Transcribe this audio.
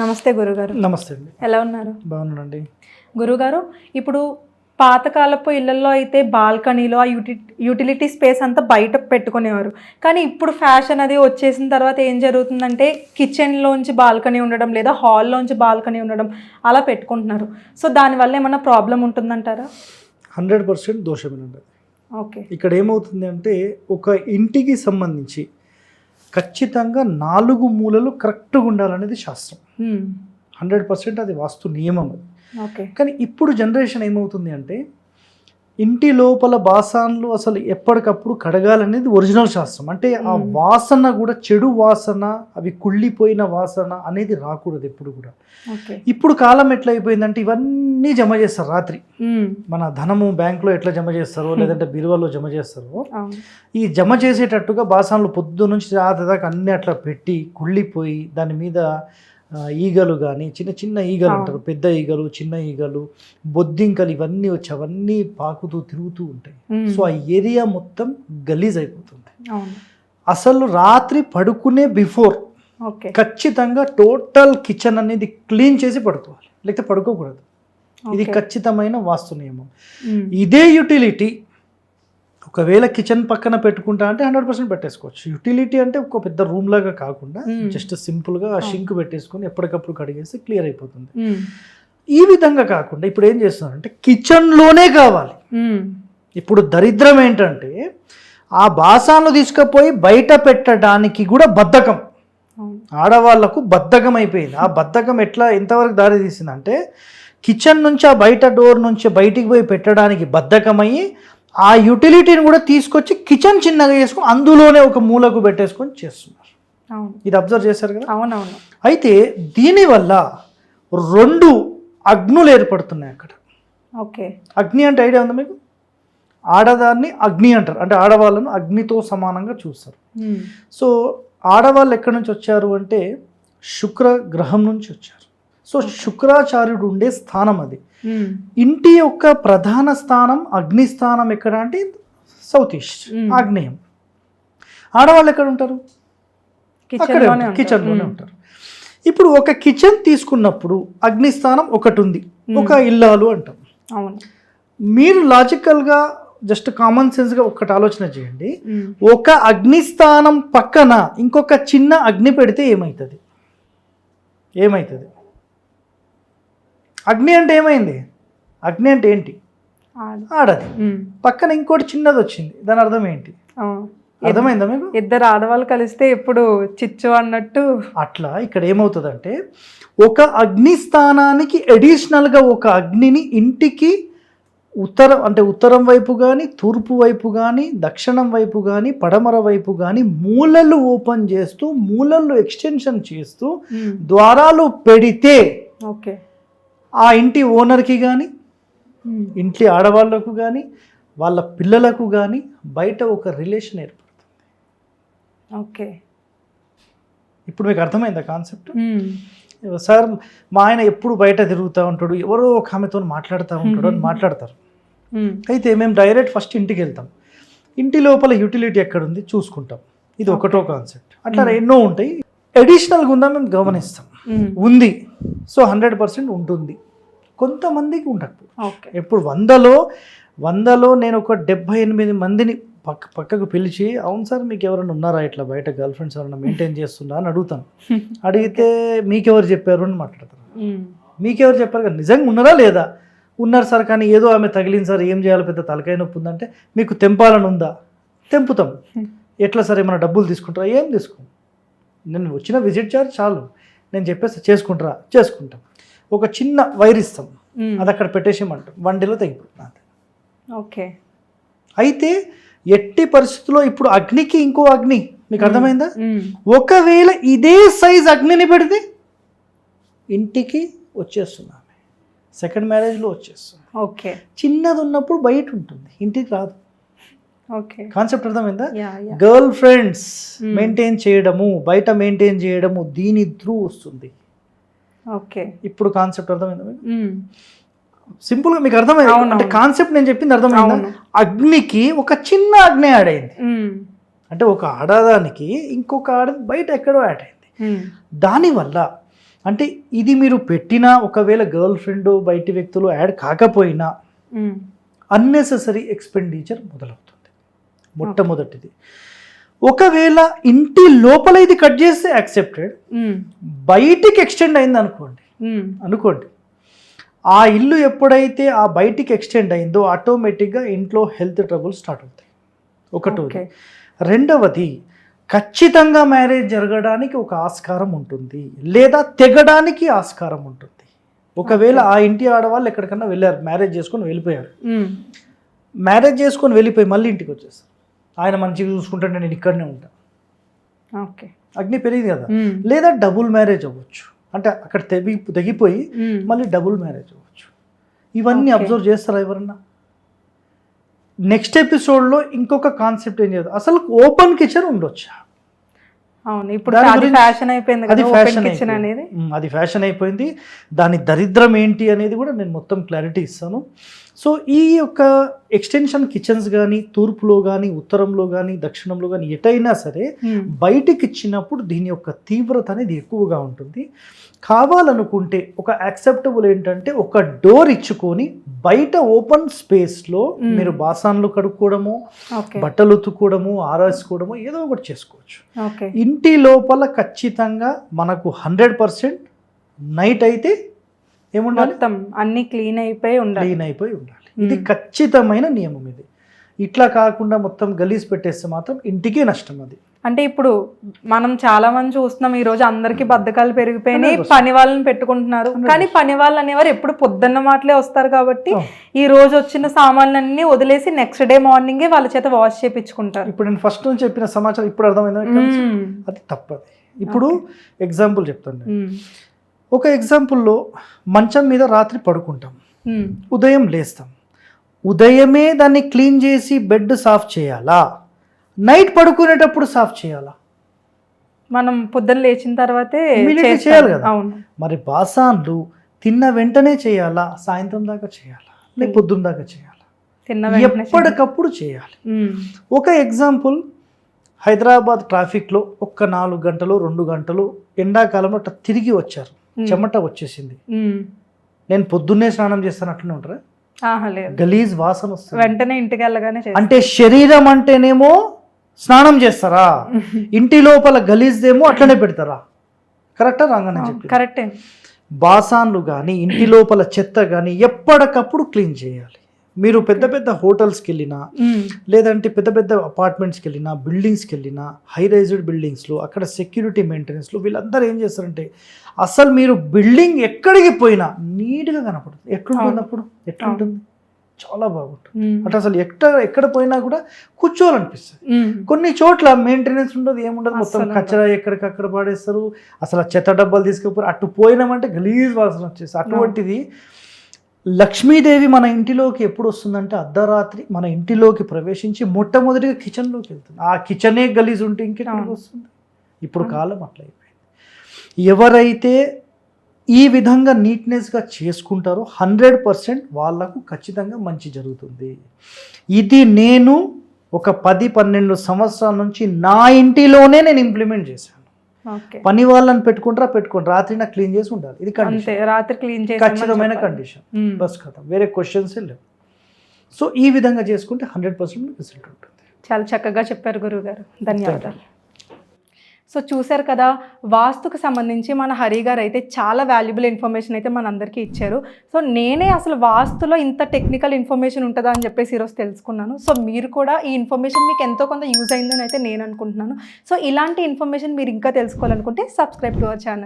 నమస్తే గురుగారు. నమస్తే అండి. ఎలా ఉన్నారు? బాగున్నానండి. గురుగారు, ఇప్పుడు పాతకాలపు ఇళ్లలో అయితే బాల్కనీలో ఆ యూటిలిటీ స్పేస్ అంతా బయట పెట్టుకునేవారు. కానీ ఇప్పుడు ఫ్యాషన్ అది వచ్చేసిన తర్వాత ఏం జరుగుతుందంటే కిచెన్లోంచి బాల్కనీ ఉండడం లేదా హాల్లోంచి బాల్కనీ ఉండడం అలా పెట్టుకుంటున్నారు. సో దానివల్ల ఏమైనా ప్రాబ్లం ఉంటుందంటారా? 100% దోషమేనండి. ఓకే. ఇక్కడ ఏమవుతుంది అంటే ఒక ఇంటికి సంబంధించి ఖచ్చితంగా 4 మూలలు కరెక్ట్గా ఉండాలనేది శాస్త్రం. 100% అది వాస్తు నియమం అది. ఓకే. కానీ ఇప్పుడు జనరేషన్ ఏమవుతుంది అంటే ఇంటి లోపల బాసాన్లు అసలు ఎప్పటికప్పుడు కడగాలనేది ఒరిజినల్ శాస్త్రం. అంటే ఆ వాసన కూడా చెడు వాసన, అవి కుళ్ళిపోయిన వాసన అనేది రాకూడదు ఎప్పుడు కూడా. ఇప్పుడు కాలం ఎట్లా అయిపోయిందంటే ఇవన్నీ జమ చేస్తారు రాత్రి. మన ధనము బ్యాంకులో ఎట్లా జమ చేస్తారో లేదంటే బీరువాలో జమ చేస్తారో ఈ జమ చేసేటట్టుగా బాసాన్లు పొద్దు నుంచి రాత్రి దాకా అన్నీ అట్లా పెట్టి కుళ్ళిపోయి దాని మీద ఈగలు కానీ చిన్న చిన్న ఈగలు అంటారు, పెద్ద ఈగలు చిన్న ఈగలు బొద్దింకలు ఇవన్నీ వచ్చి అవన్నీ పాకుతూ తిరుగుతూ ఉంటాయి. సో ఆ ఏరియా మొత్తం గలీజ్ అయిపోతుంది. అసలు రాత్రి పడుకునే బిఫోర్ ఖచ్చితంగా టోటల్ కిచెన్ అనేది క్లీన్ చేసి పడుకోవాలి, లేకపోతే పడుకోకూడదు. ఇది ఖచ్చితమైన వాస్తు నియమం. ఇదే యూటిలిటీ ఒకవేళ కిచెన్ పక్కన పెట్టుకుంటా అంటే 100% పెట్టేసుకోవచ్చు. యూటిలిటీ అంటే ఒక పెద్ద రూమ్ లాగా కాకుండా జస్ట్ సింపుల్గా ఆ షింక్ పెట్టేసుకొని ఎప్పటికప్పుడు కడిగేసి క్లియర్ అయిపోతుంది. ఈ విధంగా కాకుండా ఇప్పుడు ఏం చేస్తున్నారంటే కిచెన్లోనే కావాలి. ఇప్పుడు దరిద్రం ఏంటంటే ఆ బాసాన్లు తీసుకుపోయి బయట పెట్టడానికి కూడా బద్ధకం. ఆడవాళ్లకు బద్ధకం అయిపోయింది. ఆ బద్ధకం ఎంతవరకు దారి తీసిందంటే కిచెన్ నుంచి ఆ బయట డోర్ నుంచి బయటికి పోయి పెట్టడానికి బద్ధకమయ్యి ఆ యూటిలిటీని కూడా తీసుకొచ్చి కిచెన్ చిన్నగా చేసుకొని అందులోనే ఒక మూలకు పెట్టేసుకొని చేస్తున్నారు. ఇది అబ్జర్వ్ చేశారు కదా? అవునవును. అయితే దీనివల్ల 2 అగ్నులు ఏర్పడుతున్నాయి అక్కడ. ఓకే. అగ్ని అంటే ఐడియా ఉందా మీకు? ఆడదాన్ని అగ్ని అంటారు, అంటే ఆడవాళ్ళను అగ్నితో సమానంగా చూస్తారు. సో ఆడవాళ్ళు ఎక్కడి నుంచి వచ్చారు అంటే శుక్ర గ్రహం నుంచి వచ్చారు. సో శుక్రాచార్యుడు ఉండే స్థానం అది. ఇంటి యొక్క ప్రధాన స్థానం అగ్ని స్థానం ఎక్కడ అంటే సౌత్ ఈస్ట్ ఆగ్నేయం. ఆడవాళ్ళు ఎక్కడ ఉంటారు? కిచెన్లోనే ఉంటారు. ఇప్పుడు ఒక కిచెన్ తీసుకున్నప్పుడు అగ్నిస్థానం ఒకటి ఉంది, ఒక ఇల్లాలు అంటాం. మీరు లాజికల్గా జస్ట్ కామన్ సెన్స్గా ఒకటి ఆలోచన చేయండి. ఒక అగ్నిస్థానం పక్కన ఇంకొక చిన్న అగ్ని పెడితే ఏమవుతుంది? అగ్ని అంటే ఏమైంది? అగ్ని అంటే ఏంటి? ఆడది. పక్కన ఇంకోటి చిన్నది వచ్చింది, దాని అర్థం ఏంటి? అర్థమైందా మీకు? 2 ఆడవాళ్ళు కలిస్తే ఎప్పుడు చిచ్చు అన్నట్టు. అట్లా ఇక్కడ ఏమవుతుందంటే ఒక అగ్ని స్థానానికి అడిషనల్గా ఒక అగ్నిని ఇంటికి ఉత్తరం వైపు కానీ తూర్పు వైపు కానీ దక్షిణం వైపు కానీ పడమర వైపు కానీ మూలలు ఓపెన్ చేస్తూ మూలలు ఎక్స్టెన్షన్ చేస్తూ ద్వారాలు పెడితే ఆ ఇంటి ఓనర్కి కానీ ఇంటి ఆడవాళ్లకు కానీ వాళ్ళ పిల్లలకు కానీ బయట ఒక రిలేషన్ ఏర్పడుతుంది. ఓకే. ఇప్పుడు మీకు అర్థమైందా కాన్సెప్ట్? సార్ మా ఆయన ఎప్పుడు బయట తిరుగుతూ ఉంటాడు, ఎవరో ఒక ఆమెతో మాట్లాడుతూ ఉంటాడు అని మాట్లాడతారు. అయితే మేము డైరెక్ట్ ఫస్ట్ ఇంటికి వెళ్తాం. ఇంటి లోపల యూటిలిటీ ఎక్కడుంది చూసుకుంటాం. ఇది ఒకటో కాన్సెప్ట్. అట్లా ఎన్నో ఉంటాయి. అడిషనల్గా ఉందా మేము గమనిస్తాం. ఉంది. సో 100% ఉంటుంది. కొంతమందికి ఉండకపోవచ్చు. ఎప్పుడు 100లో నేను ఒక 78 మందిని పక్కకు పిలిచి అవును సార్ మీకు ఎవరైనా ఉన్నారా ఇట్లా బయట గర్ల్ ఫ్రెండ్స్ ఎవరైనా మెయింటైన్ చేస్తున్నా అని అడుగుతాను. అడిగితే మీకెవరు చెప్పారు అని మాట్లాడతారు. మీకెవరు చెప్పారు కదా, నిజంగా ఉన్నారా లేదా? ఉన్నారు సార్, కానీ ఏదో ఆమె తగిలింది సార్, ఏం చేయాలో పెద్ద తలకాయ నొప్పి ఉందంటే మీకు తెంపాలని ఉందా? తెంపుతాం. ఎట్లా సార్ ఏమైనా డబ్బులు తీసుకుంటారా? ఏం తీసుకో, నేను వచ్చిన విజిట్ చార్జ్ చాలు, నేను చెప్పేసి చేసుకుంటాం. ఒక చిన్న వైర్ ఇస్తాం, అది అక్కడ పెట్టేసేమంటాం, 1 డేలో తెగిపోతుంది. ఓకే. అయితే ఎట్టి పరిస్థితుల్లో ఇప్పుడు అగ్నికి ఇంకో అగ్ని, మీకు అర్థమైందా? ఒకవేళ ఇదే సైజ్ అగ్నిని పెడితే ఇంటికి వచ్చేస్తున్నాం, సెకండ్ మ్యారేజ్లో వచ్చేస్తుంది. ఓకే. చిన్నది ఉన్నప్పుడు బయట ఉంటుంది, ఇంటికి రాదు. ఓకే. కాన్సెప్ట్ అర్థమైందా? గర్ల్ ఫ్రెండ్స్ మెయింటైన్ చేయడము, బయట మెయింటైన్ చేయడము, దీని త్రూ వస్తుంది. ఓకే. ఇప్పుడు కాన్సెప్ట్ అర్థమైందా మీకు? సింపుల్గా మీకు అర్థమైంది అంటే కాన్సెప్ట్ నేను చెప్పింది అర్థమైందా? అగ్నికి ఒక చిన్న అగ్ని యాడ్ అయింది, అంటే ఒక ఆడదానికి ఇంకొక ఆడది బయట ఎక్కడో యాడ్ అయింది. దానివల్ల అంటే ఇది మీరు పెట్టినా ఒకవేళ గర్ల్ ఫ్రెండ్ బయటి వ్యక్తులు యాడ్ కాకపోయినా అన్నెసెసరీ ఎక్స్పెండిచర్ మొదలవుతుంది. మొట్టమొదటిది. ఒకవేళ ఇంటి లోపల ఇది కట్ చేస్తే యాక్సెప్టెడ్, బయటికి ఎక్స్టెండ్ అయింది అనుకోండి, ఆ ఇల్లు ఎప్పుడైతే ఆ బయటికి ఎక్స్టెండ్ అయిందో ఆటోమేటిక్గా ఇంట్లో హెల్త్ ట్రబుల్ స్టార్ట్ అవుతాయి. ఒకటోది. రెండవది, ఖచ్చితంగా మ్యారేజ్ జరగడానికి ఒక ఆస్కారం ఉంటుంది, లేదా తెగడానికి ఆస్కారం ఉంటుంది. ఒకవేళ ఆ ఇంటి ఆడవాళ్ళు ఎక్కడికన్నా వెళ్ళారు, మ్యారేజ్ చేసుకొని వెళ్ళిపోయారు, మ్యారేజ్ చేసుకొని వెళ్ళిపోయి మళ్ళీ ఇంటికి వచ్చేస్తారు, ఆయన మంచిగా చూసుకుంటాడు, నేను ఇక్కడనే ఉంటాను, అగ్ని పెరిగింది కదా. లేదా డబుల్ మ్యారేజ్ అవ్వచ్చు, అంటే అక్కడ తెగిపోయి మళ్ళీ డబుల్ మ్యారేజ్ అవ్వచ్చు. ఇవన్నీ అబ్జర్వ్ చేస్తారా ఎవరన్నా? నెక్స్ట్ ఎపిసోడ్లో ఇంకొక కాన్సెప్ట్ ఏం చేయదు, అసలు ఓపెన్ కిచెన్ ఉండొచ్చా? అవును, ఇప్పుడు అది ఫ్యాషన్ అయిపోయింది. అది ఫ్యాషన్ అయిపోయింది. దాని దరిద్రం ఏంటి అనేది కూడా నేను మొత్తం క్లారిటీ ఇస్తాను. సో ఈ యొక్క ఎక్స్టెన్షన్ కిచెన్స్ కానీ తూర్పులో కానీ ఉత్తరంలో కానీ దక్షిణంలో కానీ ఎటైనా సరే బయటికి ఇచ్చినప్పుడు దీని యొక్క తీవ్రత అనేది ఎక్కువగా ఉంటుంది. కావాలనుకుంటే ఒక యాక్సెప్టబుల్ ఏంటంటే ఒక డోర్ ఇచ్చుకొని బయట ఓపెన్ స్పేస్లో మీరు బాసాన్లు కడుక్కోవడము, బట్టలు ఉతుక్కోవడము, ఆరేసుకోవడము ఏదో ఒకటి చేసుకోవచ్చు. ఇంటి లోపల ఖచ్చితంగా మనకు 100% నైట్ అయితే ఏముండాలి, అన్ని క్లీన్ అయిపోయి ఉండాలి. ఇది ఖచ్చితమైన నియమం. ఇది ఇట్లా కాకుండా మొత్తం గలీజ్ పెట్టేస్తే మాత్రం ఇంటికే నష్టం. అది అంటే ఇప్పుడు మనం చాలా మంది చూస్తున్నాం, ఈ రోజు అందరికి బద్ధకాలు పెరిగిపోయినాయి, పని వాళ్ళని పెట్టుకుంటున్నారు. కానీ పని వాళ్ళు అనేవారు ఎప్పుడు పొద్దున్న మాటలే వస్తారు కాబట్టి ఈ రోజు వచ్చిన సామాన్లన్నీ వదిలేసి నెక్స్ట్ డే మార్నింగే వాళ్ళ చేత వాష్ చేయించుకుంటారు. ఇప్పుడు నేను ఫస్ట్ నుంచి చెప్పిన సమాచారం ఇప్పుడు అర్థమైంది, అది తప్పది. ఇప్పుడు ఎగ్జాంపుల్ చెప్తాను. ఒక ఎగ్జాంపుల్లో మంచం మీద రాత్రి పడుకుంటాం, ఉదయం లేస్తాం, ఉదయమే దాన్ని క్లీన్ చేసి బెడ్ సాఫ్ చేయాలా, నైట్ పడుకునేటప్పుడు సాఫ్ చేయాలా? మనం పొద్దున్న లేచిన తర్వాతే చేయాలి కదా. మరి బాసాన్లు తిన్న వెంటనే చేయాలా, సాయంత్రం దాకా చేయాలా, లేక పొద్దున్న దాకా చేయాలా? ఎప్పటికప్పుడు చేయాలి. ఒక ఎగ్జాంపుల్, హైదరాబాద్ ట్రాఫిక్లో ఒక్క 4 గంటలు 2 గంటలు ఎండాకాలంలో తిరిగి వచ్చారు, చెమట వచ్చేసింది, నేను పొద్దున్నే స్నానం చేస్తాను అట్లనే ఉంటారా? గలీజ్ వాసన వస్తుంది వెంటనే ఇంటికి వెళ్ళగానే. అంటే శరీరం అంటేనేమో స్నానం చేస్తారా, ఇంటి లోపల గలీజ్దేమో అట్లనే పెడతారా? కరెక్టా రాగానే చెప్పి కరెక్టే. బాసాన్లు కానీ ఇంటి లోపల చెత్త కానీ ఎప్పటికప్పుడు క్లీన్ చేయాలి. మీరు పెద్ద పెద్ద హోటల్స్కి వెళ్ళినా, లేదంటే పెద్ద పెద్ద అపార్ట్మెంట్స్కి వెళ్ళినా, బిల్డింగ్స్కి వెళ్ళినా, హై రైజ్డ్ బిల్డింగ్స్లో అక్కడ సెక్యూరిటీ మెయింటెనెన్స్లో వీళ్ళందరూ ఏం చేస్తారంటే, అసలు మీరు బిల్డింగ్ ఎక్కడికి పోయినా నీట్గా కనపడుతుంది. ఎట్లుంటుంది ఎట్లుంటుంది? చాలా బాగుంటుంది. అంటే అసలు ఎక్కడ పోయినా కూడా కూర్చోవాలనిపిస్తుంది. కొన్ని చోట్ల మెయింటెనెన్స్ ఉండదు, ఏముండదు, మొత్తం కచరా ఎక్కడికక్కడ పాడేస్తారు. అసలు చెత్త డబ్బాలు తీసుకుపోయి అటు పోయినామంటే గలీజ్ వాసన వచ్చేసి. అటువంటిది లక్ష్మీదేవి మన ఇంటిలోకి ఎప్పుడు వస్తుందంటే అర్ధరాత్రి మన ఇంటిలోకి ప్రవేశించి మొట్టమొదటిగా కిచెన్లోకి వెళ్తుంది. ఆ కిచెనే గలీజ్ ఉంటే ఇంకెక్కడికి వస్తుంది? ఇప్పుడు కాలం అట్లయిపోయింది. ఎవరైతే ఈ విధంగా నీట్నెస్గా చేసుకుంటారో 100% వాళ్ళకు ఖచ్చితంగా మంచి జరుగుతుంది. ఇది నేను ఒక 10-12 సంవత్సరాల నుంచి నా ఇంటిలోనే నేను ఇంప్లిమెంట్ చేశాను. పని వాళ్ళని పెట్టుకుంటారా రాత్రి నాకు క్లీన్ చేసి ఉండాలి. ఇది రాత్రి క్లీన్ చేసి ఖచ్చితమైన కండిషన్. బస్ కదా, వేరే క్వశ్చన్స్ లేవు. సో ఈ విధంగా చేసుకుంటే 100% రిజల్ట్ ఉంటుంది. చాలా చక్కగా చెప్పారు గురువుగారు, ధన్యవాదాలు. సో చూశారు కదా, వాస్తుకు సంబంధించి మన హరి గారు అయితే చాలా వాల్యుబుల్ ఇన్ఫర్మేషన్ అయితే మనందరికీ ఇచ్చారు. సో నేనే అసలు వాస్తులో ఇంత టెక్నికల్ ఇన్ఫర్మేషన్ ఉంటుందా అని చెప్పేసి ఈరోజు తెలుసుకున్నాను. సో మీరు కూడా ఈ ఇన్ఫర్మేషన్ మీకు ఎంతో కొంత యూజ్ అయిందని అయితే నేను అనుకుంటున్నాను. సో ఇలాంటి ఇన్ఫర్మేషన్ మీరు ఇంకా తెలుసుకోవాలనుకుంటే సబ్స్క్రైబ్ టు అవర్ ఛానల్.